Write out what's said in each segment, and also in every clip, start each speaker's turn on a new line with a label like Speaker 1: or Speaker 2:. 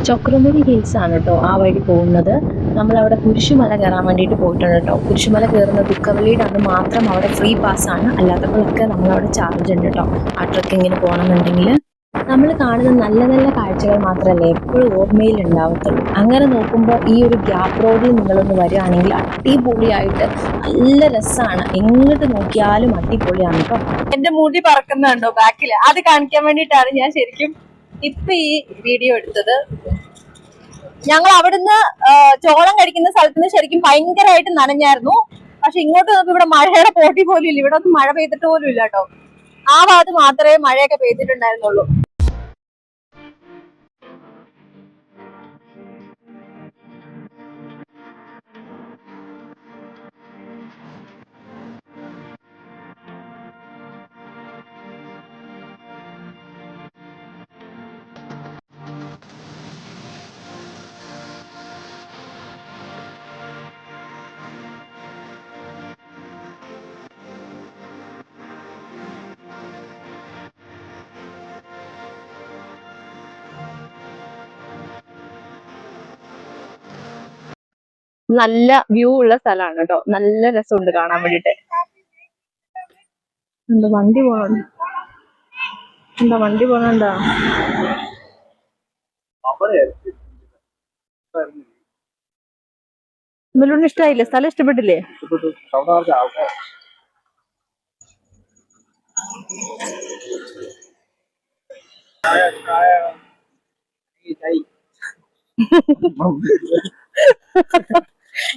Speaker 1: ചക്രമുടി hills ആണ് കേട്ടോ ആ വഴി പോകുന്നത്. നമ്മളവിടെ കുരിശുമല കയറാൻ വേണ്ടിയിട്ട് പോയിട്ടുണ്ട് കേട്ടോ. കുരിശുമല കയറുന്ന ദുഃഖവെള്ളിയുടെ അന്ന് മാത്രം അവിടെ ഫ്രീ പാസ് ആണ്, അല്ലാത്തപ്പോഴൊക്കെ നമ്മളവിടെ ചാർജ് ഉണ്ട് കേട്ടോ. ആ ട്രക്കിങ്ങിന് പോകണമെന്നുണ്ടെങ്കിൽ നമ്മൾ കാണുന്ന നല്ല നല്ല കാഴ്ചകൾ മാത്രമല്ല എപ്പോഴും ഓർമ്മയിൽ ഉണ്ടാവത്തുള്ളൂ. അങ്ങനെ നോക്കുമ്പോൾ ഈ ഒരു ഗ്യാപ്പ് റോഡിൽ നിങ്ങളൊന്ന് വരികയാണെങ്കിൽ അടിപൊളിയായിട്ട് നല്ല രസമാണ്. എങ്ങോട്ട് നോക്കിയാലും അടിപൊളിയാണ് കേട്ടോ.
Speaker 2: എന്റെ മുടി പറക്കുന്നുണ്ടോ ബാക്കില്, അത് കാണിക്കാൻ വേണ്ടിയിട്ടാണ് ഞാൻ ശരിക്കും ഇപ്പൊ ഈ വീഡിയോ എടുത്തത്. ഞങ്ങൾ അവിടുന്ന് ചോളം കഴിക്കുന്ന സ്ഥലത്തുനിന്ന് ശരിക്കും ഭയങ്കരമായിട്ട് നനഞ്ഞായിരുന്നു. പക്ഷെ ഇങ്ങോട്ട് നോക്കി ഇവിടെ മഴയുടെ പോട്ടി പോലും ഇല്ല. ഇവിടെ ഒന്നും മഴ പെയ്തിട്ട് പോലും ഇല്ല കേട്ടോ. ആ ഭാഗത്ത് മാത്രമേ മഴയൊക്കെ പെയ്തിട്ടുണ്ടായിരുന്നുള്ളൂ. നല്ല വ്യൂ ഉള്ള സ്ഥലമാണ് കേട്ടോ. നല്ല രസമുണ്ട് കാണാൻ വേണ്ടിട്ട്. എന്താ വണ്ടി പോണുണ്ട്, എന്താ വണ്ടി പോണുണ്ടോ? മെലൂണിന് ഇഷ്ടമായില്ലേ? സ്ഥലം ഇഷ്ടപ്പെട്ടില്ലേ?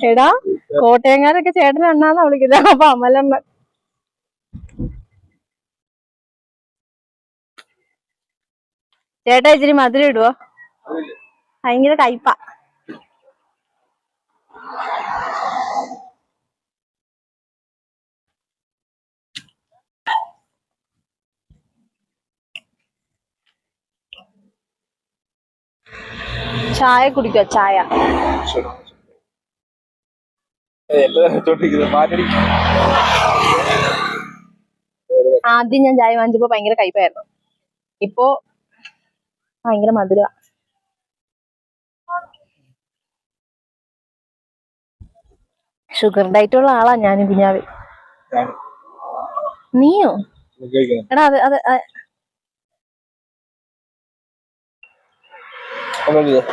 Speaker 2: എടാ, കോട്ടയംകാരൊക്കെ ചേട്ടൻ അണ്ണാന്നാ വിളിക്കുന്നത്. അപ്പൊ അമലണ്ണ. ചേട്ടാ ഇച്ചിരി മധുരം ഇടുവോ? ഭയങ്കര കയ്പ. ചായ കുടിക്കോ? ചായ ആദ്യം ഞാൻ ചായ വാങ്ങിച്ചപ്പോ ഭയങ്കര കയ്പായിരുന്നു. ഇപ്പോ ഭയങ്കര മധുര. ഷുഗർ ഡയറ്റ് ഉള്ള ആളാ ഞാനും കുഞ്ഞാവി. നീയോ? എടാ അത്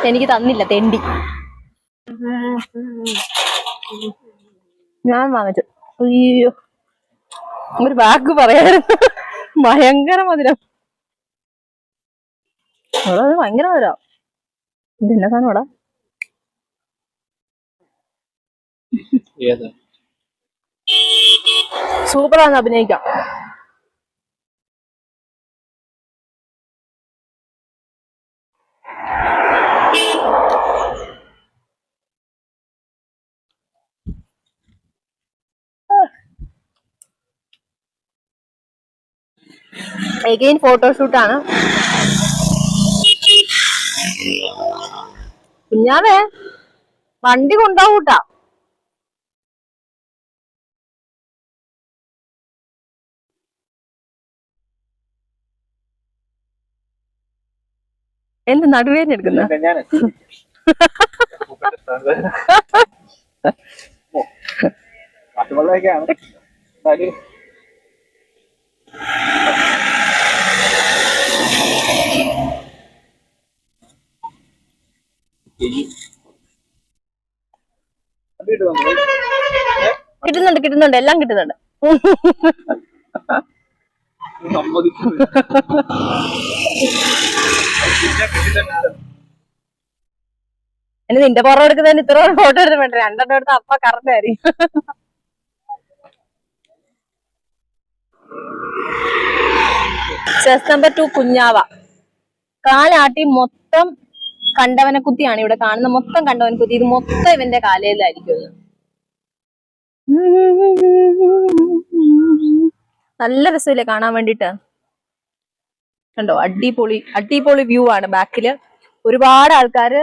Speaker 2: എനിക്ക് തന്നില്ല, തെണ്ടി. ഞാൻ വാങ്ങിച്ചു. അയ്യോ, ഒരു വാക്ക് പറയായിരുന്നു. ഭയങ്കര മധുരം. അത് ഭയങ്കര മധുരം. ഇതെന്നാ സാധനം ഇവിടെ? സൂപ്പറാന്ന് അഭിനയിക്കാം. എഗെയിൻ ഫോട്ടോഷൂട്ടാണ്. കുഞ്ഞാവേ വണ്ടി കൊണ്ടുപോകൂട്ടാ. എന്ത് നടുവേദന എടുക്കുന്ന? കിട്ടുന്നുണ്ട്, എല്ലാം കിട്ടുന്നുണ്ട്. ഇനി നിന്റെ പുറം എടുക്കുന്നതിന് ഇത്ര ഫോട്ടോ എടുത്ത് വേണ്ട, രണ്ടെണ്ണം എടുത്ത് അപ്പ കറക്റ്റ് ആയിരിക്കും. ചെസ് നമ്പർ 2 കുഞ്ഞാവ. കാലാട്ടി മൊത്തം കണ്ടവനക്കുത്തിയാണ് ഇവിടെ കാണുന്ന. മൊത്തം കണ്ടവനക്കുത്തി. ഇത് മൊത്തം ഇവന്റെ കാലയിലായിരിക്കും. നല്ല രസമില്ലേ കാണാൻ വേണ്ടിട്ട്? കണ്ടോ, അടിപൊളി അടിപൊളി വ്യൂ ആണ്. ബാക്കില് ഒരുപാട് ആൾക്കാര്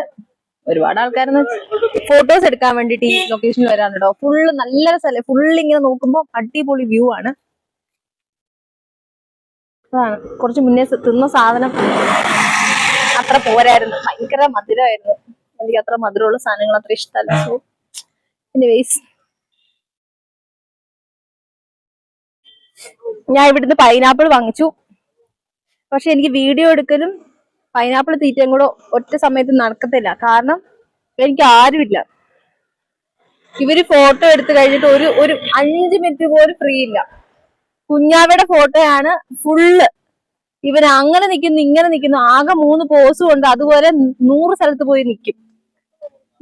Speaker 2: ഫോട്ടോസ് എടുക്കാൻ വേണ്ടിട്ട് ഈ ലൊക്കേഷനിൽ വരാനുണ്ടോ. ഫുള്ള് നല്ല രസമല്ലേ? ഫുള്ള് ഇങ്ങനെ നോക്കുമ്പോ അടിപൊളി വ്യൂ ആണ്. അതാണ് കുറച്ച് മുന്നേ തിന്ന സാധനം അത്ര പോരായിരുന്നു, ഭയങ്കര മധുരമായിരുന്നു. എനിക്ക് അത്ര മധുരമുള്ള സാധനങ്ങൾ അത്ര ഇഷ്ടമല്ല. സോ എനിവേസ് ഞാൻ ഇവിടുന്ന് പൈനാപ്പിൾ വാങ്ങിച്ചു. പക്ഷെ എനിക്ക് വീഡിയോ എടുക്കലും പൈനാപ്പിൾ തീറ്റയും കൂടെ ഒറ്റ സമയത്ത് നടക്കത്തില്ല. കാരണം എനിക്ക് ആരുമില്ല. ഇവര് ഫോട്ടോ എടുത്തു കഴിഞ്ഞിട്ട് ഒരു 5 മിനിറ്റ് പോലും ഫ്രീ ഇല്ല. കുഞ്ഞാവയുടെ ഫോട്ടോയാണ് ഫുള്ള്. ഇവര് അങ്ങനെ നിൽക്കുന്നു, ഇങ്ങനെ നിൽക്കുന്നു. ആകെ 3 പോസും ഉണ്ട്. അതുപോലെ 100 സ്ഥലത്ത് പോയി നിൽക്കും.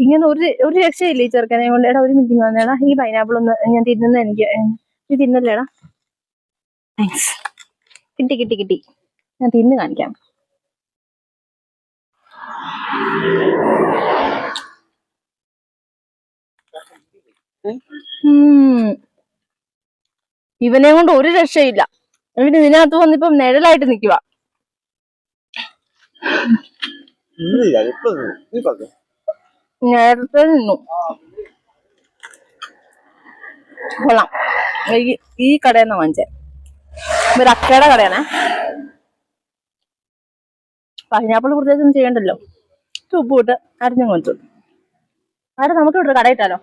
Speaker 2: ഇങ്ങനെ ഒരു രക്ഷയില്ല ഈ ചെറുക്കനെ കൊണ്ട്. എടാ ഒരു മിനിറ്റ് വന്നേടാ, ഈ പൈനാപ്പിൾ ഒന്ന് ഞാൻ തിന്നുന്ന എനിക്ക് നീ തിന്നല്ലേടാ. താങ്ക്സ്. കിട്ടി ഞാൻ തിന്ന് കാണിക്കാം. ഇവനെ കൊണ്ട് ഒരു രക്ഷയില്ല. ഇവന് ഇതിനകത്ത് വന്നിപ്പം നിഴലായിട്ട് നിൽക്കുക. നേരത്തെ നിന്നു. കൊള്ളാം. ഈ കടയിൽ നിന്ന് വാങ്ങിച്ചേ. ഒരു അക്കയുടെ കടയാണേ. പൈനാപ്പിൾ പ്രത്യേകിച്ചൊന്നും ചെയ്യണ്ടല്ലോ. ഉപ്പ് ഇട്ട് അരിഞ്ഞു കൊണ്ടു. അവിടെ നമുക്ക് ഇവിടെ കട ഇട്ടാലോ?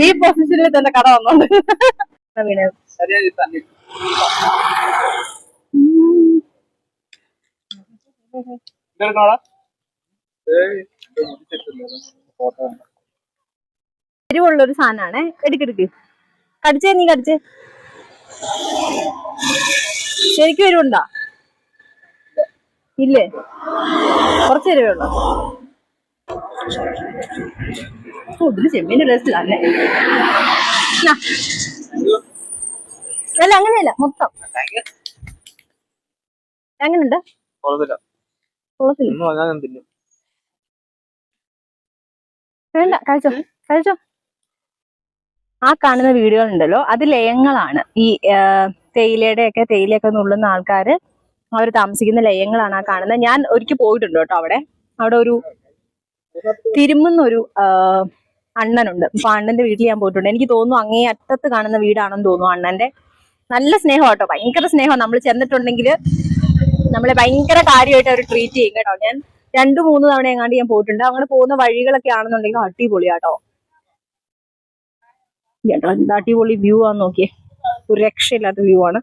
Speaker 2: ഈ പൊസിഷനിൽ തന്നെ കട വന്നോണ്ട് വീണ എരിവുള്ളൊരു സാധനമാണേ. എടുക്കെടുക്ക്. കടിച്ചേ, നീ കടിച്ചേ. ശരിക്കും എരിവുണ്ടോ? ഇല്ലേ, കുറച്ച് എരിവേ ഉള്ളൂ. ഇതില് ചെമ്മീന്റെ ടേസ്റ്റ് തന്നെ. അല്ല അങ്ങനെയല്ല, മൊത്തം എങ്ങനുണ്ട്? വേണ്ട, കഴിച്ചോ. ആ കാണുന്ന വീഡിയോ ഉണ്ടല്ലോ, അത് ലയങ്ങളാണ്. ഈ തേയിലയൊക്കെ നുള്ളുന്ന ആൾക്കാര് അവർ താമസിക്കുന്ന ലയങ്ങളാണ് ആ കാണുന്നത്. ഞാൻ ഒരിക്കൽ പോയിട്ടുണ്ട് കേട്ടോ അവിടെ ഒരു തിരുമുന്നൊരു അണ്ണനുണ്ട്. അപ്പൊ അണ്ണന്റെ വീട്ടിൽ ഞാൻ പോയിട്ടുണ്ട്. എനിക്ക് തോന്നുന്നു അങ്ങേ അറ്റത്ത് കാണുന്ന വീടാണെന്ന് തോന്നുന്നു അണ്ണന്റെ. നല്ല സ്നേഹം കേട്ടോ, ഭയങ്കര സ്നേഹം. നമ്മൾ ചെന്നിട്ടുണ്ടെങ്കിൽ നമ്മളെ ഭയങ്കര കാര്യമായിട്ട് അവർ ട്രീറ്റ് ചെയ്യും കേട്ടോ. ഞാൻ 2-3 തവണ എങ്ങാണ്ട് ഞാൻ പോയിട്ടുണ്ട്. അങ്ങനെ പോകുന്ന വഴികളൊക്കെ ആണെന്നുണ്ടെങ്കിൽ അടിപൊളിയാട്ടോ. എന്താ അടിപൊളി വ്യൂ ആന്ന് നോക്കിയേ. ഒരു രക്ഷയില്ലാത്ത വ്യൂ ആണ്.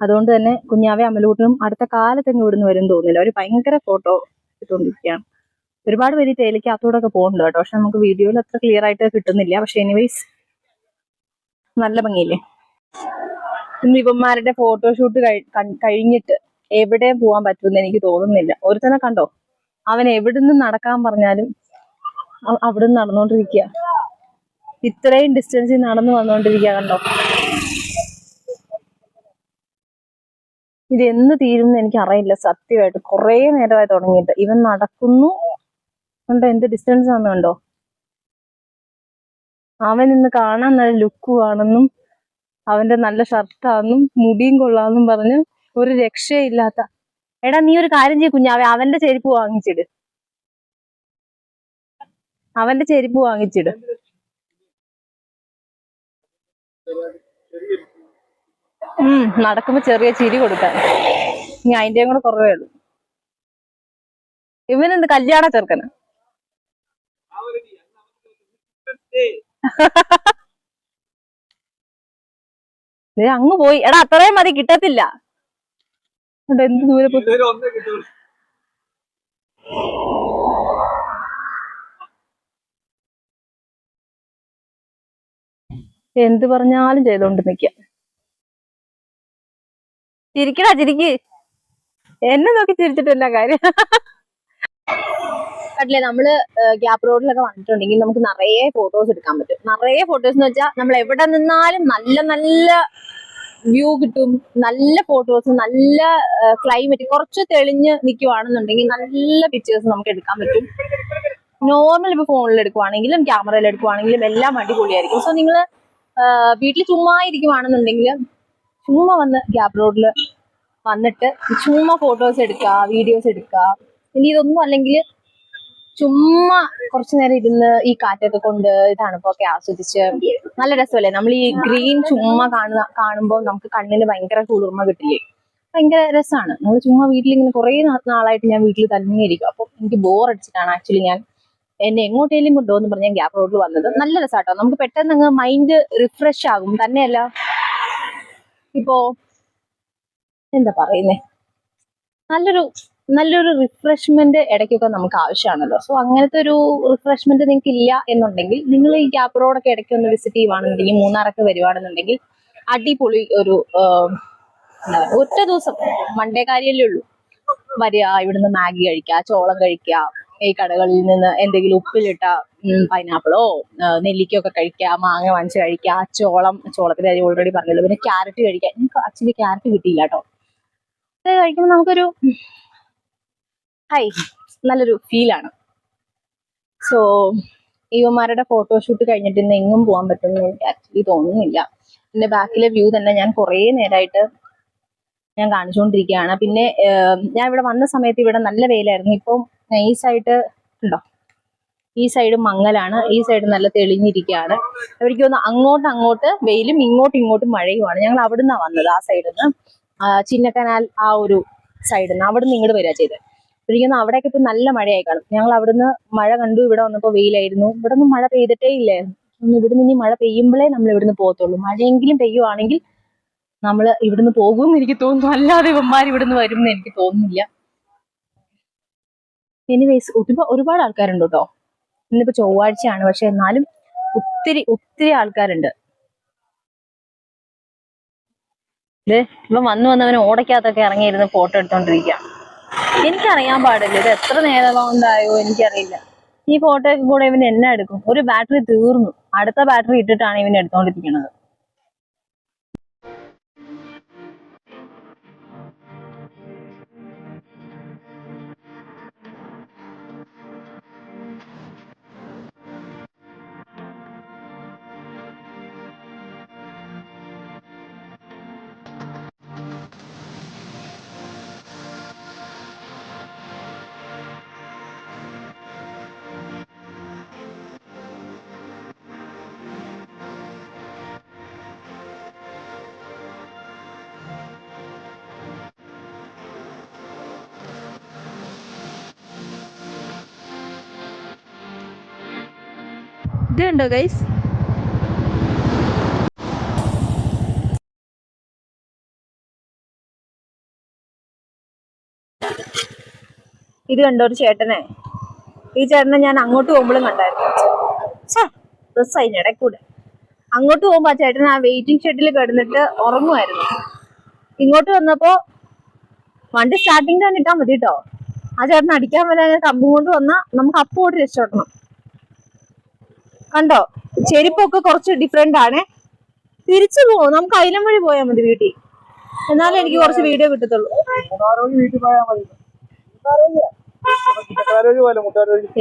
Speaker 2: അതുകൊണ്ട് തന്നെ കുഞ്ഞാവെ അമലൂട്ടനും അടുത്ത കാലത്തെങ്ങും ഇവിടുന്ന് വരും തോന്നില്ല. അവർ ഭയങ്കര ഫോട്ടോ ഇട്ടുകൊണ്ടിരിക്കുകയാണ്. ഒരുപാട് പേര് തേയിലക്കകത്തൂടൊക്കെ പോകുന്നുണ്ട് കേട്ടോ. പക്ഷെ നമുക്ക് വീഡിയോയിൽ അത്ര ക്ലിയർ ആയിട്ട് കിട്ടുന്നില്ല. പക്ഷെ എനിവേസ് നല്ല ഭംഗിയില്ലേ. ഇന്ന് ഇവന്മാരുടെ ഫോട്ടോഷൂട്ട് കഴിഞ്ഞിട്ട് എവിടെയും പോകാൻ പറ്റുമെന്ന് എനിക്ക് തോന്നുന്നില്ല. ഒരുത്തനെ കണ്ടോ, അവൻ എവിടുന്ന് നടക്കാൻ പറഞ്ഞാലും അവിടുന്ന് നടന്നുകൊണ്ടിരിക്കുക. ഇത്രയും ഡിസ്റ്റൻസിൽ നടന്നു വന്നുകൊണ്ടിരിക്കുക. കണ്ടോ, ഇത് എന്ന് തീരുമെന്ന് എനിക്ക് അറിയില്ല സത്യമായിട്ട്. കുറെ നേരമായി തുടങ്ങിയിട്ട്. ഇവൻ നടക്കുന്നു കണ്ടോ, എന്ത് ഡിസ്റ്റൻസ് ആണെന്ന് കണ്ടോ. അവൻ ഇന്ന് കാണാൻ നല്ല ലുക്ക് ആണെന്നും അവന്റെ നല്ല ഷർട്ടാണെന്നും മുടിയും കൊള്ളാമെന്നും പറഞ്ഞ് ഒരു രക്ഷയില്ലാത്ത. എടാ നീ ഒരു കാര്യം ചെയ്യ കുഞ്ഞാവെ, അവന്റെ ചെരുപ്പ് വാങ്ങിച്ചിട്. നടക്കുമ്പോ ചെറിയ ചിരി കൊടുക്കാൻ. ഇനി അതിന്റെയും കൂടെ കുറവേ ഉള്ളൂ. ഇവനെന്ത് കല്യാണ ചെറുക്കന്. അങ്ങ് പോയി. എടാ അത്രയും മതി, കിട്ടത്തില്ല. എന്ത് ദൂരെ എന്ത് പറഞ്ഞാലും ചെയ്തോണ്ട് നിക്ക. ചിരിക്കടാ, ചിരിക്ക്. എന്നെ നോക്കി ചിരിച്ചിട്ടില്ല കാര്യം. കണ്ടില്ലേ, നമ്മള് ഗ്യാപ്പ് റോഡിലൊക്കെ വന്നിട്ടുണ്ടെങ്കിൽ നമുക്ക് നിറയെ ഫോട്ടോസ് എടുക്കാൻ പറ്റും. നിറയെ ഫോട്ടോസ് എന്ന് വെച്ചാൽ നമ്മൾ എവിടെ നിന്നാലും നല്ല നല്ല വ്യൂ കിട്ടും. നല്ല ഫോട്ടോസ്, നല്ല ക്ലൈമറ്റ്. കുറച്ച് തെളിഞ്ഞ് നിൽക്കുവാണെന്നുണ്ടെങ്കിൽ നല്ല പിക്ചേഴ്സ് നമുക്ക് എടുക്കാൻ പറ്റും. നോർമൽ ഇപ്പൊ ഫോണിൽ എടുക്കുവാണെങ്കിലും ക്യാമറയിൽ എടുക്കുവാണെങ്കിലും എല്ലാം അടിപൊളിയായിരിക്കും. സോ നിങ്ങൾ വീട്ടിൽ ചുമ്മാ ഇരിക്കുവാണെന്നുണ്ടെങ്കിൽ ചുമ്മാ വന്ന് ഗ്യാപ്പ് റോഡിൽ വന്നിട്ട് ചുമ്മാ ഫോട്ടോസ് എടുക്കുക, വീഡിയോസ് എടുക്കുക. ഇനി ഇതൊന്നും അല്ലെങ്കിൽ ചുമ്മാ കുറച്ചു നേരം ഇരുന്ന് ഈ കാറ്റൊക്കെ കൊണ്ട് തണുപ്പൊക്കെ ആസ്വദിച്ച് നല്ല രസമല്ലേ. നമ്മൾ ഈ ഗ്രീൻ ചുമ്മാ കാണുമ്പോൾ നമുക്ക് കണ്ണിന് ഭയങ്കര കുളിർമ കിട്ടില്ലേ.
Speaker 1: ഭയങ്കര രസമാണ്. നമ്മൾ ചുമ്മാ വീട്ടിലിങ്ങനെ കുറേ നാളായിട്ട് ഞാൻ വീട്ടിൽ തന്നെ ഇരിക്കും. അപ്പം എനിക്ക് ബോർ അടിച്ചിട്ടാണ് ആക്ച്വലി ഞാൻ എന്നെ എങ്ങോട്ടേലും കൊണ്ടുപോകുന്നു പറഞ്ഞാൽ ഗ്യാപ്പ് റോഡിൽ വന്നത്. നല്ല രസാട്ടോ, നമുക്ക് പെട്ടെന്ന് അങ്ങ് മൈൻഡ് റിഫ്രഷ് ആകും. തന്നെയല്ല ഇപ്പോ എന്താ പറയുന്നേ, നല്ലൊരു നല്ലൊരു റിഫ്രഷ്മെന്റ് ഇടയ്ക്കൊക്കെ നമുക്ക് ആവശ്യമാണല്ലോ. സോ അങ്ങനത്തെ ഒരു റിഫ്രഷ്മെന്റ് നിങ്ങൾക്ക് ഇല്ല എന്നുണ്ടെങ്കിൽ നിങ്ങൾ ഈ ഗ്യാപ്പ് റോഡൊക്കെ ഇടയ്ക്ക് ഒന്ന് വിസിറ്റ് ചെയ്യുവാണെന്നുണ്ടെങ്കിൽ, മൂന്നാറൊക്കെ വരുവാണെന്നുണ്ടെങ്കിൽ അടിപൊളി ഒരു എന്താ പറയുക, ഒറ്റ ദിവസം മൺഡേ കാര്യമല്ലേ ഉള്ളൂ. വരിക, ഇവിടുന്ന് മാഗി കഴിക്കുക, ചോളം കഴിക്കുക, ഈ കടകളിൽ നിന്ന് എന്തെങ്കിലും ഉപ്പിലിട്ട പൈനാപ്പിളോ നെല്ലിക്കയൊക്കെ കഴിക്കുക, മാങ്ങ വാങ്ങിച്ച് കഴിക്കുക, ചോളത്തിന്റെ കാര്യം ഓൾറെഡി പറഞ്ഞല്ലോ. പിന്നെ ക്യാരറ്റ് കഴിക്കുക. എനിക്ക് ആക്ച്വലി ക്യാരറ്റ് കിട്ടിയില്ല കേട്ടോ. ഇത് കഴിക്കുമ്പോൾ നമുക്കൊരു നല്ലൊരു ഫീലാണ്. സോ ഇവന്മാരുടെ ഫോട്ടോഷൂട്ട് കഴിഞ്ഞിട്ട് ഇന്ന് എങ്ങും പോകാൻ പറ്റുമെന്ന് എനിക്ക് ആക്ച്വലി തോന്നുന്നില്ല. എന്റെ ബാക്കിലെ വ്യൂ തന്നെ ഞാൻ കുറേ നേരമായിട്ട് ഞാൻ കാണിച്ചുകൊണ്ടിരിക്കുകയാണ്. പിന്നെ ഞാൻ ഇവിടെ വന്ന സമയത്ത് ഇവിടെ നല്ല വെയിലായിരുന്നു. ഇപ്പം നൈസായിട്ട് ഉണ്ടോ, ഈ സൈഡ് മങ്ങലാണ്, ഈ സൈഡ് നല്ല തെളിഞ്ഞിരിക്കുകയാണ്. എനിക്ക് തോന്നുന്നു അങ്ങോട്ട് വെയിലും ഇങ്ങോട്ടും മഴയുമാണ്. ഞങ്ങൾ അവിടെ നിന്നാണ് വന്നത്, ആ സൈഡിൽ നിന്ന്, ചിന്നക്കനാൽ ആ ഒരു സൈഡിൽ നിന്ന്. അവിടെ നിന്ന് ഇങ്ങോട്ട് വരിക ചെയ്തത്. എനിക്ക് തോന്നുന്നു അവിടെയൊക്കെ ഇപ്പം നല്ല മഴയായി കാണും. ഞങ്ങൾ അവിടുന്ന് മഴ കണ്ടു, ഇവിടെ വന്നപ്പോൾ വെയിലായിരുന്നു. ഇവിടെ ഒന്നും മഴ പെയ്തിട്ടേ ഇല്ലായിരുന്നു. ഇവിടുന്ന് ഇനി മഴ പെയ്യുമ്പോഴേ നമ്മൾ ഇവിടുന്ന് പോകത്തുള്ളൂ. മഴയെങ്കിലും പെയ്യുവാണെങ്കിൽ നമ്മൾ ഇവിടുന്ന് പോകുമെന്ന് എനിക്ക് തോന്നുന്നു, അല്ലാതെ ഇവന്മാർ ഇവിടുന്ന് വരും എന്ന് എനിക്ക് തോന്നുന്നില്ല. എനിവേസ് ഒരുപാട് ആൾക്കാരുണ്ട് കേട്ടോ. ഇന്നിപ്പോ ചൊവ്വാഴ്ചയാണ്, പക്ഷെ എന്നാലും ഒത്തിരി ആൾക്കാരുണ്ട്. ഇപ്പൊ വന്നവന് ഓടയ്ക്കകത്തൊക്കെ ഇറങ്ങിയിരുന്ന് ഫോട്ടോ എടുത്തോണ്ടിരിക്കുക. എനിക്കറിയാൻ പാടില്ല ഇത് എത്ര നേരം കൊണ്ടായോ എനിക്കറിയില്ല. ഈ ഫോട്ടോയ്ക്ക് കൂടെ ഇവൻ എന്നെ എടുക്കും. ഒരു ബാറ്ററി തീർന്നു, അടുത്ത ബാറ്ററി ഇട്ടിട്ടാണ് ഇവൻ എടുത്തോണ്ടിരിക്കുന്നത്. ഇത് കണ്ടോ ഗൈസ്, ഇത് കണ്ടോ ഒരു ചേട്ടനെ. ഈ ചേട്ടനെ ഞാൻ അങ്ങോട്ട് പോകുമ്പോഴും കണ്ടായിരുന്നു. ഇടയിൽ കൂടെ അങ്ങോട്ട് പോകുമ്പോ ആ ചേട്ടൻ ആ വെയിറ്റിംഗ് ഷെഡിൽ കിടന്നിട്ട് ഉറങ്ങുമായിരുന്നു. ഇങ്ങോട്ട് വന്നപ്പോ വണ്ടി സ്റ്റാർട്ടിങ് തന്നെ ഇട്ടാൽ മതി കേട്ടോ. ആ ചേട്ടൻ അടിക്കാൻ വരാൻ കമ്പും കൊണ്ട് വന്നാൽ നമുക്ക് അപ്പോട്ട് രക്ഷപ്പെടണം. കണ്ടോ, ചെരുപ്പൊക്കെ കുറച്ച് ഡിഫറെന്റ് ആണ്. തിരിച്ചു പോകും, നമുക്ക് അയിലം വഴി പോയാൽ മതി വീട്ടിൽ. എന്നാലും എനിക്ക് കുറച്ച് വീഡിയോ കിട്ടത്തുള്ളൂ.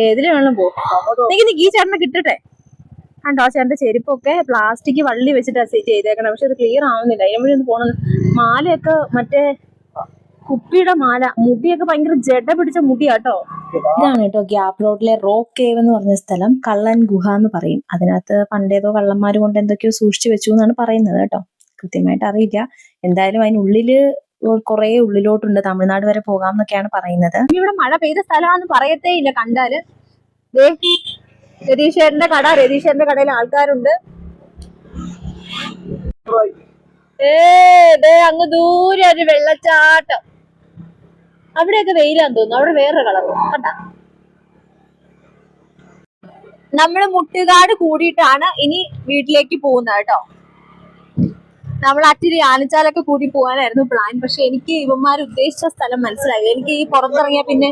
Speaker 1: ഏതില് വേണം പോകും. എനിക്ക് ഈ ചേട്ടനെ കിട്ടട്ടെ. കണ്ടോ, ചേട്ടന്റെ ചെരുപ്പൊക്കെ പ്ലാസ്റ്റിക് വള്ളി വെച്ചിട്ടാണ് ചെയ്തേക്കണം. പക്ഷെ അത് ക്ലിയർ ആവുന്നില്ല. അതിന് വഴി ഒന്ന് പോണെന്ന്. മാലയൊക്കെ മറ്റേ കുപ്പിയുടെ മാല, മുടിയൊക്കെ ഭയങ്കര ജട പിടിച്ച മുടിയാട്ടോ. ഇതാണ് കേട്ടോ ഗ്യാപ്പ് റോഡിലെ റോക്ക് കേവ് എന്ന് പറഞ്ഞ സ്ഥലം. കള്ളൻ ഗുഹ എന്ന് പറയും. അതിനകത്ത് പണ്ടേതോ കള്ളന്മാര് കൊണ്ട് എന്തൊക്കെയോ സൂക്ഷിച്ചു വെച്ചു എന്നാണ് പറയുന്നത് കേട്ടോ. കൃത്യമായിട്ട് അറിയില്ല. എന്തായാലും അതിനുള്ളില് കുറെ ഉള്ളിലോട്ടുണ്ട്, തമിഴ്നാട് വരെ പോകാം എന്നൊക്കെയാണ് പറയുന്നത്. ഇവിടെ മഴ പെയ്ത സ്ഥലമാണെന്ന് പറയത്തേ ഇല്ല കണ്ടാല്. രതീഷേട്ടന്റെ കട, രതീഷേട്ടന്റെ കടയിൽ ആൾക്കാരുണ്ട്. അങ്ങ് ദൂരെ ഒരു വെള്ളച്ചാട്ടം. അവിടെയൊക്കെ വെയിലാന്ന് തോന്നുന്നു. അവിടെ വേറൊരു കളർ കണ്ട. നമ്മള് മുട്ടുകാട് കൂടിയിട്ടാണ് ഇനി വീട്ടിലേക്ക് പോകുന്നത് കേട്ടോ. നമ്മൾ ആക്ച്വലി ആനച്ചാലൊക്കെ കൂടി പോകാനായിരുന്നു പ്ലാൻ. പക്ഷെ എനിക്ക് ഇവന്മാർ ഉദ്ദേശിച്ച സ്ഥലം മനസ്സിലായി. എനിക്ക് ഈ പുറത്തിറങ്ങിയ പിന്നെ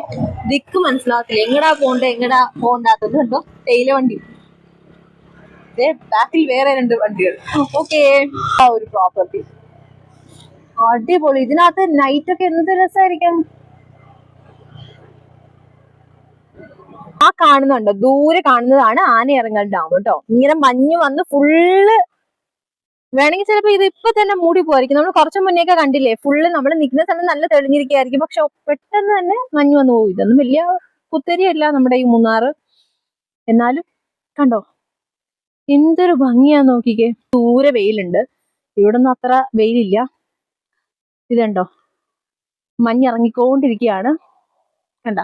Speaker 1: ദിക്ക് മനസ്സിലാകത്തില്ല, എങ്ങടാ പോണ്ടാത്തത്. കണ്ടോ തേയില വണ്ടി, ബാക്കിൽ വേറെ 2 വണ്ടികൾ. ഓക്കെ, ആ ഒരു പ്രോപ്പർട്ടി അടിപൊളി. ഇതിനകത്ത് നൈറ്റ് ഒക്കെ എന്ത് രസമായിരിക്കും. ആ കാണുന്നുണ്ടോ, ദൂരെ കാണുന്നതാണ് ആനയിറങ്ങൽ ഡാം കേട്ടോ. ഇങ്ങനെ മഞ്ഞ് വന്ന് ഫുള്ള്, വേണമെങ്കിൽ ചിലപ്പോ ഇത് ഇപ്പൊ തന്നെ മൂടി പോയിരിക്കും. നമ്മൾ കുറച്ചു മുന്നേയൊക്കെ കണ്ടില്ലേ, ഫുള്ള് നമ്മൾ നിൽക്കുന്ന സ്ഥലം നല്ല തെളിഞ്ഞിരിക്കുകയായിരിക്കും. പക്ഷെ പെട്ടെന്ന് തന്നെ മഞ്ഞ് വന്ന് പോകും. ഇതൊന്നും വലിയ കുത്തരിയല്ല നമ്മുടെ ഈ മൂന്നാറ്. എന്നാലും കണ്ടോ എന്തൊരു ഭംഗിയാ നോക്കിക്കേ. ദൂരെ വെയിലുണ്ട്, ഇവിടെ ഒന്നും അത്ര വെയിലില്ല. ഇതുണ്ടോ
Speaker 2: മഞ്ഞിറങ്ങിക്കൊണ്ടിരിക്കുകയാണ്. കണ്ട,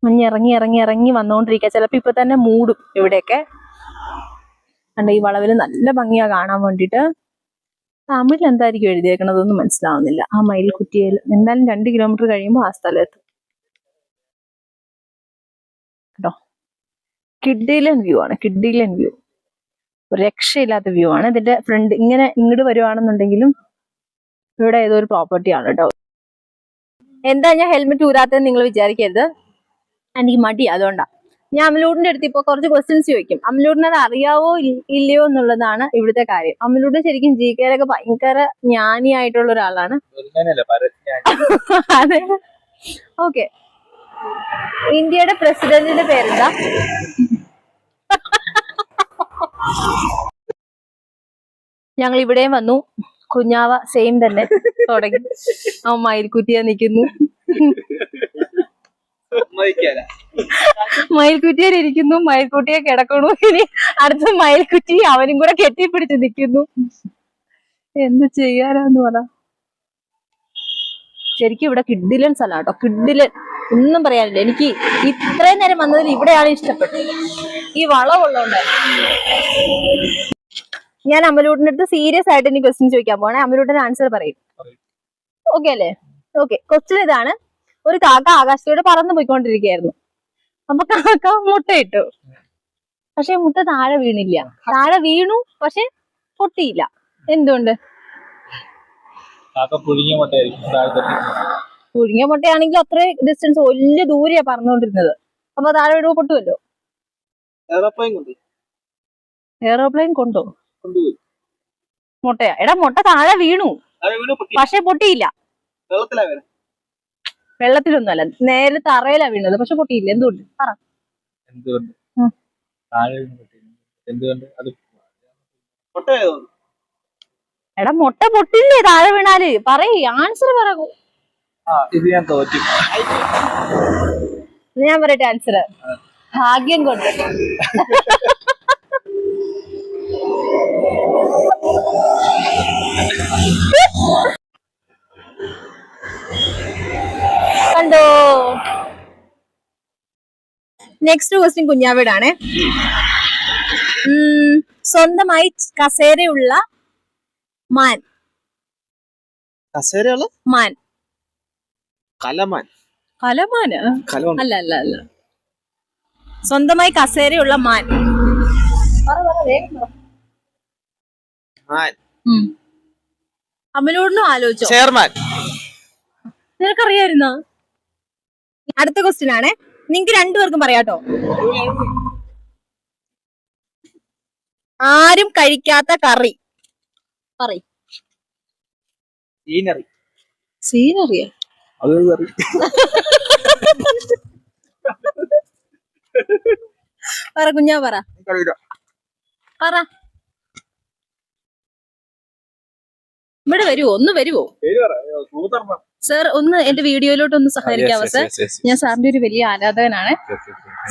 Speaker 2: മഞ്ഞിറങ്ങി ഇറങ്ങി ഇറങ്ങി വന്നുകൊണ്ടിരിക്കുക. ചിലപ്പോ ഇപ്പൊ തന്നെ മൂടും ഇവിടെയൊക്കെ. കണ്ട, ഈ വളവില് നല്ല ഭംഗിയാ കാണാൻ വേണ്ടിട്ട്. തമിഴിൽ എന്തായിരിക്കും എഴുതിയേക്കണതൊന്നും മനസ്സിലാവുന്നില്ല. ആ മയിൽക്കുറ്റിയിൽ എന്തായാലും 2 കിലോമീറ്റർ കഴിയുമ്പോൾ ആ സ്ഥലത്ത് കേട്ടോ. കിഡിലൻ വ്യൂ ആണ്, കിഡിലൻ വ്യൂ. ഒരു രക്ഷയില്ലാത്ത വ്യൂ ആണ്. ഇതിന്റെ ഫ്രണ്ട് ഇങ്ങനെ ഇങ്ങോട്ട് വരുവാണെന്നുണ്ടെങ്കിലും ഇവിടെ ഏതോ ഒരു പ്രോപ്പർട്ടി ആണ് കേട്ടോ. എന്താ ഞാൻ ഹെൽമെറ്റ് ഊരാത്തതെന്ന് നിങ്ങൾ വിചാരിക്കരുത്, എനിക്ക് മടി, അതുകൊണ്ടാ. ഞാൻ അമലൂടിന്റെ അടുത്ത് ഇപ്പൊ കുറച്ച് ക്വസ്റ്റ്യൻസ് ചോദിക്കും. അമലൂടിന് അത് അറിയാവോ ഇല്ലയോ എന്നുള്ളതാണ് ഇവിടുത്തെ കാര്യം. അമലൂട് ശരിക്കും GK-ലൊക്കെ ഭയങ്കര ജ്ഞാനിയായിട്ടുള്ള ഒരാളാണ്. അതെ, ഓക്കെ. ഇന്ത്യയുടെ പ്രസിഡന്റിന്റെ പേരെന്താ? ഞങ്ങൾ ഇവിടെയും വന്നു. കുഞ്ഞാവ സെയിം തന്നെ തുടങ്ങി. ആ മയിൽക്കുറ്റിയെ നിൽക്കുന്നു, മയിൽക്കുറ്റിയിൽ ഇരിക്കുന്നു, മയിൽക്കുട്ടിയെ കിടക്കണു. ഇനി അടുത്ത മയിൽക്കുറ്റി അവനും കൂടെ കെട്ടിപ്പിടിച്ച് നിൽക്കുന്നു. എന്ത് ചെയ്യാനാന്ന് പറ. ശരിക്കും ഇവിടെ കിഡിലൻ സ്ഥലം കേട്ടോ, കിഡിലൻ, ഒന്നും പറയാനില്ല. എനിക്ക് ഇത്രയും നേരം വന്നതിൽ ഇവിടെയാണ് ഇഷ്ടപ്പെട്ടത്, ഈ വളവുള്ളതുകൊണ്ടായിരുന്നു. ഞാൻ അമലൂട്ടിന്റെ അടുത്ത് സീരിയസ് ആയിട്ട് ഇനി ക്വസ്റ്റ്യൻ ചോദിക്കാൻ പോണേ. അമലൂട്ടിന് ആൻസർ പറയും, ഓക്കെ അല്ലേ? ഓക്കെ. ക്വസ്റ്റ്യൻ ഇതാണ്: ഒരു കാക്ക ആകാശത്തോടെ പറന്നു പോയിക്കൊണ്ടിരിക്കുകയായിരുന്നു. അപ്പൊ കാക്ക മുട്ടയിട്ടു, പക്ഷെ മുട്ട താഴെ വീണില്ല. താഴെ വീണു, പക്ഷെ പൊട്ടിയില്ല. എന്തുകൊണ്ട്? പുഴുങ്ങിയ മുട്ടയാണെങ്കിൽ അത്ര ഡിസ്റ്റൻസ്, വലിയ ദൂരെയാ പറന്നുകൊണ്ടിരുന്നത്. അപ്പൊ താഴെ വീഴുമ്പോ പൊട്ടുമല്ലോ. എയറോപ്ലെയിൻ കൊണ്ടോ മുട്ടയാ? എടാ, മുട്ട താഴെ വീണു, പക്ഷെ പൊട്ടിയില്ല. വെള്ളത്തിലൊന്നുമല്ല, നേരെ തറയിലാ വീണത്, പക്ഷെ പൊട്ടിയില്ല. എന്തുകൊണ്ട്? പറ. എടാ, മുട്ട പൊട്ടില്ലേ താഴെ വീണാല്? പറയ്, ആൻസർ പറയൂ. ഞാൻ പറയട്ടെ ആൻസർ? ഭാഗ്യം കൊണ്ട്. കണ്ടോ? നെക്സ്റ്റ് ക്വസ്റ്റ്യൻ കുഞ്ഞാവീടാണ്. സ്വന്തമായി കസേരയുള്ള മാൻ.
Speaker 3: കസേരയുള്ള
Speaker 2: മാൻ.
Speaker 3: കലമാൻ.
Speaker 2: കലമാന്? അല്ല അല്ല അല്ല, സ്വന്തമായി കസേരയുള്ള മാൻ. അമലോടിനും ആലോചിച്ചോ?
Speaker 3: ചെയർമാൻ.
Speaker 2: നിനക്കറിയായിരുന്നോ? അടുത്ത ക്വസ്റ്റ്യൻ ആണ്, നിങ്ങക്ക് രണ്ടുപേർക്കും പറയാട്ടോ. ആരും കഴിക്കാത്ത കറി പറയ്.
Speaker 3: സീനറി.
Speaker 2: സീനറിയാ? പറ കുഞ്ഞാ, പറ പറ. ഇവിടെ വരുവോ? ഒന്ന് വരുവോ സർ? ഒന്ന് എന്റെ വീഡിയോയിലോട്ട് ഒന്ന് സഹകരിക്കാവോ സർ? ഞാൻ സാറിന്റെ ഒരു വലിയ ആരാധകനാണ്.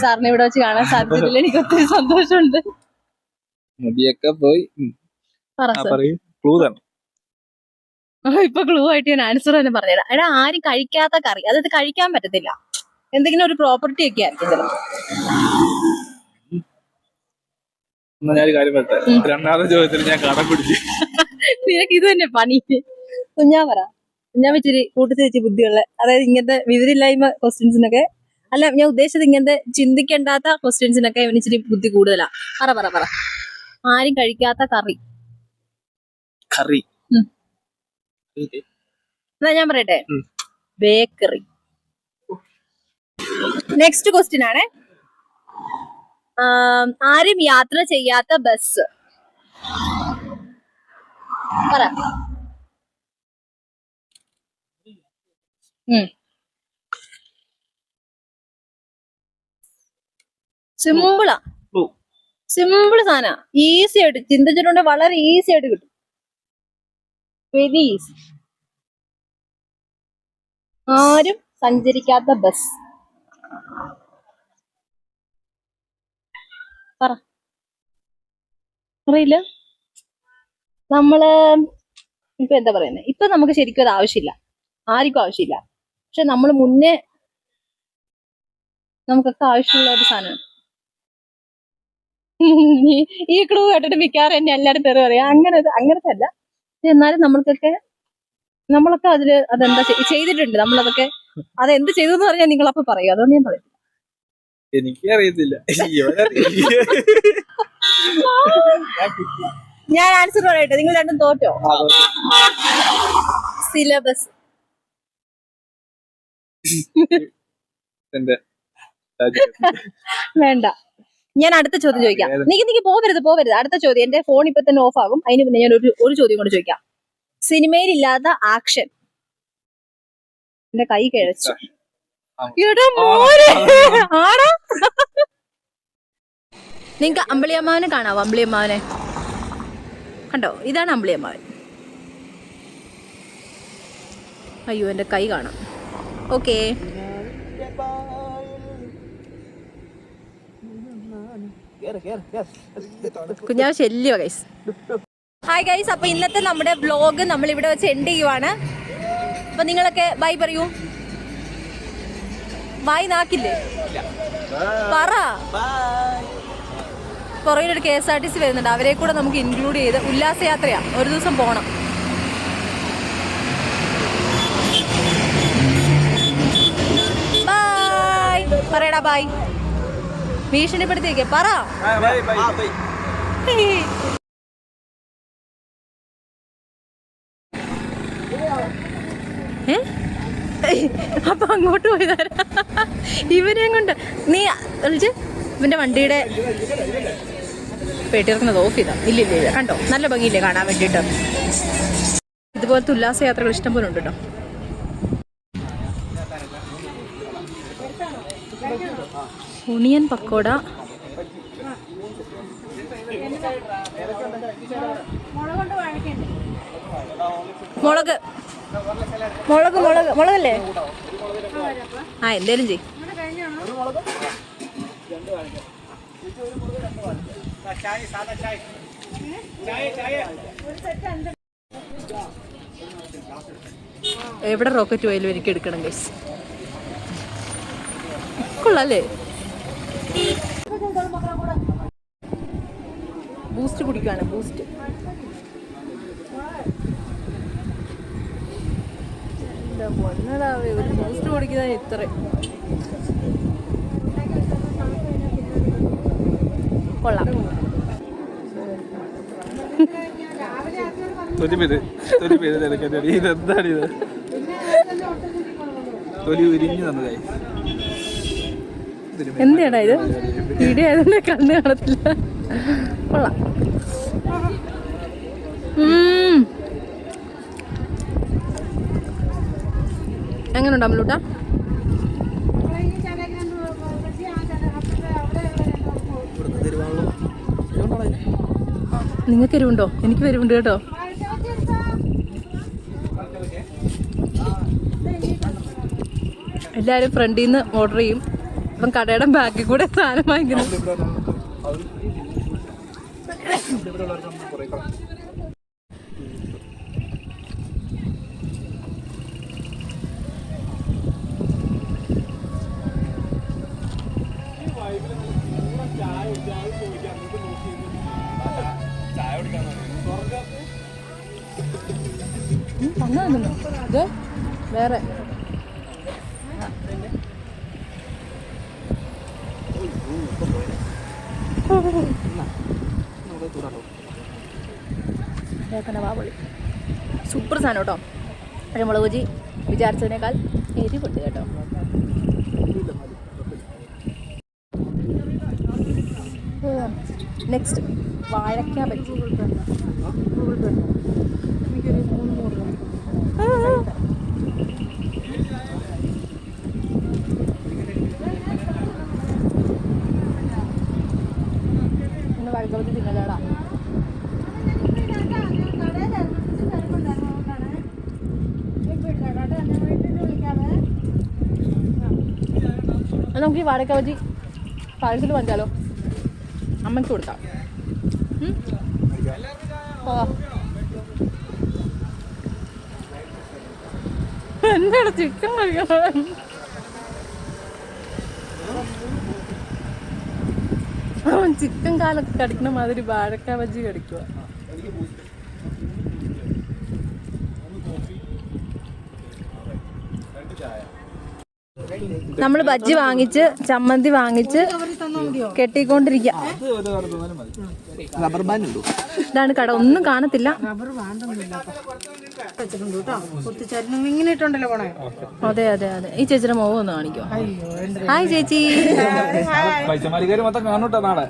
Speaker 2: സാറിനെ ഇവിടെ വെച്ച് കാണാൻ സാധിച്ചിട്ടില്ല, എനിക്ക് ഒത്തിരി സന്തോഷമുണ്ട്. പറ സർ. ഇപ്പൊ ക്ലൂ ആയിട്ട് ഞാൻ ആൻസർ തന്നെ പറഞ്ഞുതരാം. എടാ, ആരും കഴിക്കാത്ത കറി, അതായത് കഴിക്കാൻ പറ്റത്തില്ല, എന്തെങ്കിലും ഒരു പ്രോപ്പർട്ടി ഒക്കെ ആയിരിക്കും ചിലപ്പോൾ.
Speaker 3: രണ്ടാമത്തെ ചോദ്യത്തിന് ഞാൻ കടം പിടിച്ചു.
Speaker 2: നിനക്ക് ഇത് തന്നെ പണി. കുഞ്ഞാ പറ. കുഞ്ഞാ ഇച്ചിരി കൂട്ടത്തിരി ബുദ്ധിയുള്ള, അതായത് ഇങ്ങനത്തെ വിവരമില്ലായ്മ ക്വസ്റ്റ്യൻസിനൊക്കെ, അല്ല ഞാൻ ഉദ്ദേശിച്ചത് ഇങ്ങനത്തെ ചിന്തിക്കേണ്ടാത്ത ക്വസ്റ്റ്യൻസിനൊക്കെ ഇവന് ഇച്ചിരി ബുദ്ധി കൂടുതലാ. പറ പറ പറ. ആരും കഴിക്കാത്ത കറി.
Speaker 3: കറി.
Speaker 2: എന്നാ ഞാൻ പറയട്ടെ? ബേക്കറി. നെക്സ്റ്റ് ക്വസ്റ്റ്യൻ ആണ്, ആരും യാത്ര ചെയ്യാത്ത ബസ്. പറ. സിമ്പിളാ, സിമ്പിൾ സാധന, ഈസി ആയിട്ട് ചിന്തിച്ചിട്ടുണ്ടെങ്കിൽ വളരെ ഈസി ആയിട്ട് കിട്ടും. Very easy. ആരും സഞ്ചരിക്കാത്ത ബസ്. പറ. അറിയില്ല? നമ്മള് ഇപ്പൊ എന്താ പറയുന്നത്, ഇപ്പൊ നമുക്ക് ശരിക്കും അത് ആവശ്യമില്ല, ആർക്കും ആവശ്യമില്ല. പക്ഷെ നമ്മൾ മുന്നേ നമുക്കൊക്കെ ആവശ്യമുള്ള ഒരു സാധനമാണ്. ഈ ക്ലൂ കേട്ടിട്ട് മിക്കവാറും എന്നെ എല്ലാരും തെറി പറയാം. അങ്ങനത്തെ അല്ല. എന്നാലും നമ്മളൊക്കെ അതില് അതെന്താ ചെയ്തിട്ടുണ്ട്. നമ്മളതൊക്കെ അതെന്ത് ചെയ്തു എന്ന് പറഞ്ഞാൽ നിങ്ങളപ്പോ പറയും. അതുകൊണ്ട് ഞാൻ പറയും.
Speaker 3: എനിക്കറിയത്തില്ല.
Speaker 2: ഞാൻ ആൻസർ പറയട്ടെ, നിങ്ങൾ രണ്ടും തോറ്റോ? സിലബസ്. വേണ്ട, ഞാൻ അടുത്ത ചോദ്യം ചോദിക്കാം. നീക്ക് പോവരുത്. അടുത്ത ചോദ്യം. എന്റെ ഫോൺ ഇപ്പൊ തന്നെ ഓഫ് ആകും. അതിന് പിന്നെ ഞാൻ ഒരു ചോദ്യം കൊണ്ട് ചോദിക്കാം. സിനിമയിൽ ഇല്ലാത്ത ആക്ഷൻ. എന്റെ കൈ കിഴച്ചു. ആണോ? നിങ്ങക്ക് അമ്പിളിയമ്മാവനെ കാണാവോ? അമ്പിളിയമ്മാവനെ കണ്ടോ? ഇതാണ് അമ്പിളിയമ്മാവൻ. അയ്യോ, എന്റെ കൈ കാണാം. ഓക്കേ, കുഞ്ഞാ ശല്യോ ഗൈസ്. ഹായ് ഗൈസ്, അപ്പൊ ഇന്നത്തെ നമ്മുടെ വ്ലോഗ് നമ്മൾ ഇവിടെ വെച്ച് എൻഡ് ചെയ്യുവാണ്. അപ്പൊ നിങ്ങളൊക്കെ ബൈ പറയൂ. ബൈ നാക്കില്ലേ? പറ. പുറകിലൊരു KSRTC വരുന്നുണ്ട്. അവരെ കൂടെ നമുക്ക് ഇൻക്ലൂഡ് ചെയ്ത് ഉല്ലാസയാത്രയാ, ഒരു ദിവസം പോണം. ബൈ പറയടാ. ബൈ. ഭീഷണിപ്പെടുത്തിയേക്കെ പറ. അപ്പൊ അങ്ങോട്ട് പോയതാരാ? ഇവനെയും കൊണ്ട് നീ വിളിച്ച് ഇവന്റെ വണ്ടിയുടെ പെട്ടിറക്കുന്നത് ഓഫ് ചെയ്താ. ഇല്ല കണ്ടോ, നല്ല ഭംഗിയില്ലേ കാണാൻ വേണ്ടിട്ട്. ഇതുപോലത്തെ ഉല്ലാസയാത്രകൾ ഇഷ്ടം പോലെ ഉണ്ട് കേട്ടോ. ഒണിയൻ പക്കോട, മുളകല്ലേ? ആ, എന്തേലും ചെയ്. എവിടെ റോക്കറ്റ് പോയാലും എനിക്ക് എടുക്കണം ഗൈസ്. കൊള്ളാല്ലേ? ബൂസ്റ്റ് കുടിക്കാണ്. ബൂസ്റ്റ് ബൂസ്റ്റ് കുടിക്കുന്ന ഇത്ര കൊള്ളാം.
Speaker 3: ഇതെന്താണിത്? തൊലി ഉരിഞ്ഞു തന്നതായി.
Speaker 2: എന്താണ് ഇത്? വീഡിയോ ആയതുകൊണ്ട് കണ്ണ് കാണത്തില്ല. കൊള്ളാം. എങ്ങനെയുണ്ട് അമ്മലൂട്ടാ? നിങ്ങൾക്ക് എരിവുണ്ടോ? എനിക്ക് എരിവുണ്ട് കേട്ടോ. എല്ലാവരും ഫ്രണ്ടിൽ നിന്ന് ഓർഡർ ചെയ്യും. അപ്പം കടയുടെ ബാക്കിൽ കൂടെ സാധനം വാങ്ങിക്കണം. ഇത് വേറെ സൂപ്പർ സാധനം കേട്ടോ. പക്ഷേ മുളക് ബജി വിചാരിച്ചതിനേക്കാൾ എരിവുണ്ട് കേട്ടോ. നെക്സ്റ്റ് വാഴയ്ക്ക ബജി. വാഴയ്ക്ക ബജി തിന്നലാടാ. നമുക്ക് ഈ വാഴയ്ക്ക ബജി പാഴ്സൽ വാങ്ങിച്ചാലോ? അമ്മയ്ക്ക് കൊടുക്കാം. എന്താണ് ചിക്കൻ കഴിക്കണം? ചിക്കൻ കാലൊക്കെ കടിക്കണ മാതിരി വാഴക്ക ബജ്ജി കടിക്കുക. നമ്മള് ബജ്ജി വാങ്ങിച്ച് ചമ്മന്തി വാങ്ങിച്ച് കെട്ടിക്കൊണ്ടിരിക്കുക.
Speaker 3: റബ്ബർ ബാൻഡ് ഉണ്ടോ?
Speaker 2: ഇതാണ് കട, ഒന്നും കാണത്തില്ല. അതെ അതെ അതെ. ഈ ചേച്ചിയുടെ മുഖം ഒന്ന് കാണിക്കോ? ഹായ് ചേച്ചി.
Speaker 3: പൈസമാരിക്കാര് മൊത്തം കാണൂട്ടോ നാളെ.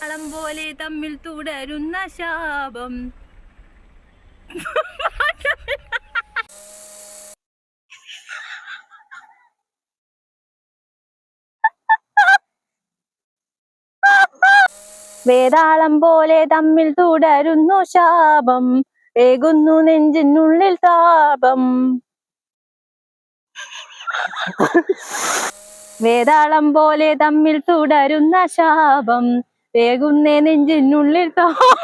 Speaker 2: കളം പോലെ തമ്മിൽ തുടരുന്ന ശാപം. വേതാളം പോലെ തമ്മിൽ തുടരുന്നു ശാപം, വേകുന്നു നെഞ്ചിനുള്ളിൽ താപം. വേതാളം പോലെ തമ്മിൽ തുടരുന്ന ശാപം, വേകുന്നേ നെഞ്ചിനുള്ളിൽ താപം.